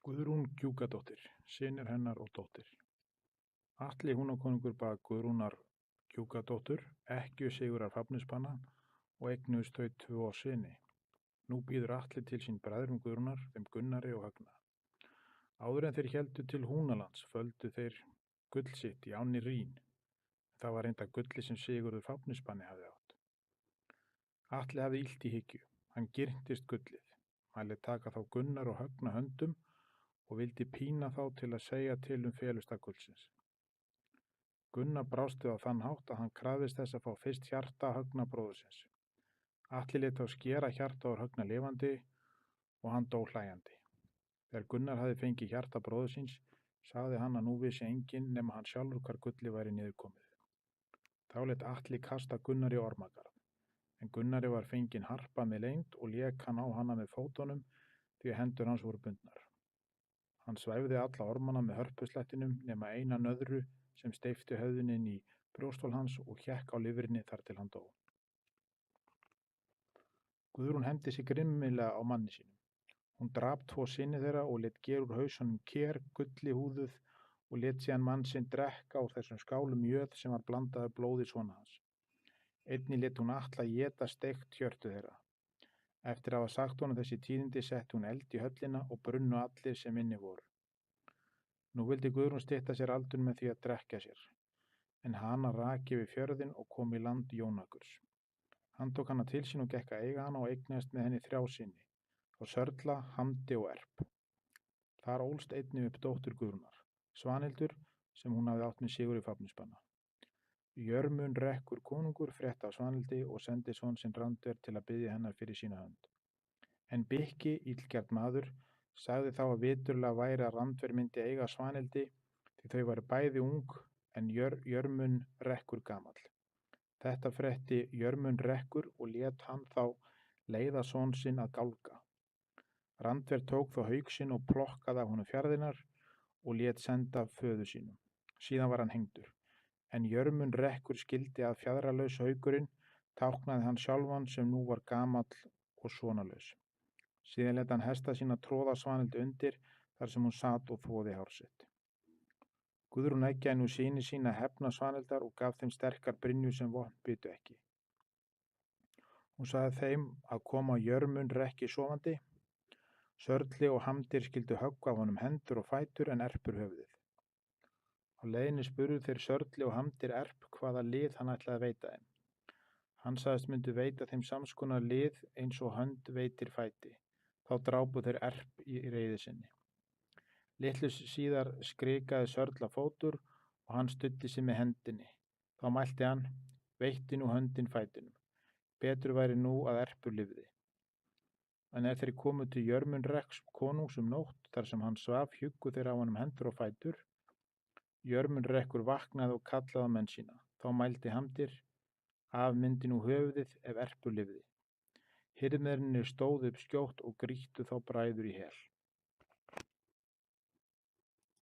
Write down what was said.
Guðrún Gjúkadóttir, synir hennar og dóttir. Atli húnakonungur bað Guðrúnar Gjúkadóttur ekkju Sigurðar Fafnisbanna og eignuðust þau 2 syni. Nú býður Atli til sín bræðrum Guðrúnar, þeim Gunnari og Högna. Áður en þeir héldu til Húnalands földu þeir gull sitt í ánni Rín. Það var reynda gulli sem Sigurður Fafnisbanni hafði átt. Atli hafði illt í hyggju. Hann girntist gullið. Hann lét taka þá Gunnar og Högna höndum og vildi pína þá til að segja til felustað gullsins. Gunnar brást við á þann hátt að hann krafðist þess að fá fyrst hjarta Högna bróðursins. Atli lét þá skera hjarta úr Högna lifandi og hann dó hlæjandi. Þegar Gunnar hafði fengið hjarta bróðursins, sagði hann að nú vissi enginn nema hann sjálfur hvar gulli væri niðurkomið. Þá lét Atli kasta Gunnari ormagarð, en Gunnari var fengin harpa með leynd og lék hann á hana með fótunum því að hendur hans voru bundnar. Hann svæfði alla ormana með hörpuslættinum nema eina nöðru sem steypti höfðinu inn í brjósthol hans og hékk á lifrinni þar til hann dó. Guðrún hefndi sig grimmilega á manni sínum. Hún drap 2 syni þeirra og lét gera úr hausunum ker gulli húðuð og lét síðan mann sinn drekka úr þessum skálum mjöð sem var blandaður blóði sona hans. Einnig lét hún Atla éta steikt hjörtu þeirra. Eftir að hafa sagt honum þessi tíðindi setti hún eld í höllina og brunnu allir sem inni voru. Nú vildi Guðrún stytta sér aldur með því að drekka sér, en hana rak yfir fjörðinn og kom í land Jónakurs. Hann tók hana til sín og gekk að eiga hana og eignaðist með henni 3 syni, þá Sörla, Hamdi og Erp. Þar ólst einnig upp dóttur Guðrúnar, Svanhildur, sem hún hafði átt með Sigurði Fafnisbanna. Jörmun rekkur konungur frétti af Svanhildi og sendi son sinn Randver til að biðja hennar fyrir sína hönd. En Bikki, illgjarn maður, sagði þá að viturlega væri að Randver myndi eiga Svanhildi því þau væru bæði ung en Jörmun rekkur gamall. Þetta frétti Jörmun rekkur og lét hann þá leiða son sinn að gálga. Randver tók þá hauk sinn og plokkaði af honum fjarðirnar og lét senda föður sínum. Síðan var hann hengdur. En Jörmun rekkur skildi að fjaðralaus haukurinn táknaði hann sjálfan sem nú var gamall og sonalaus. Síðan lét hann hesta sína tróða Svanhildi undir þar sem hún sat og þvoði hár sitt. Guðrún eggjaði nú syni sína að hefna Svanhildar og gaf þeim sterkar brynju sem vopn bytu ekki. Hún sagði þeim að koma Jörmun rekki sofandi. Sörli og Hamdir skildu höggva af honum hendur og fætur en Erpur höfuðið. Á leiðinni spurðu þeir Sörli og Hamdir Erp hvaða lið hann ætlaði að veita þeim. Hann sagðist myndu veita þeim samskonar lið eins og hönd veitir fæti. Þá drápu þeir Erp í reiði sinni. Litlu síðar skrikaði Sörla fótur og hann studdi sig með hendinni. Þá mælti hann, veitti nú höndin fætinum. Betur væri nú að Erpur lifði. En þeir komu til Jörmun rekks konungs nótt þar sem hann svaf hjuggu þeir á honum hendur og fætur. Jörmun rekkur vaknaði og kallaði á menn sína. Þá mælti Hamdir, af myndi nú höfuðið ef Erpur lifði. Hirðmennirnir stóðu upp skjótt og grýttu þá bræður í hel.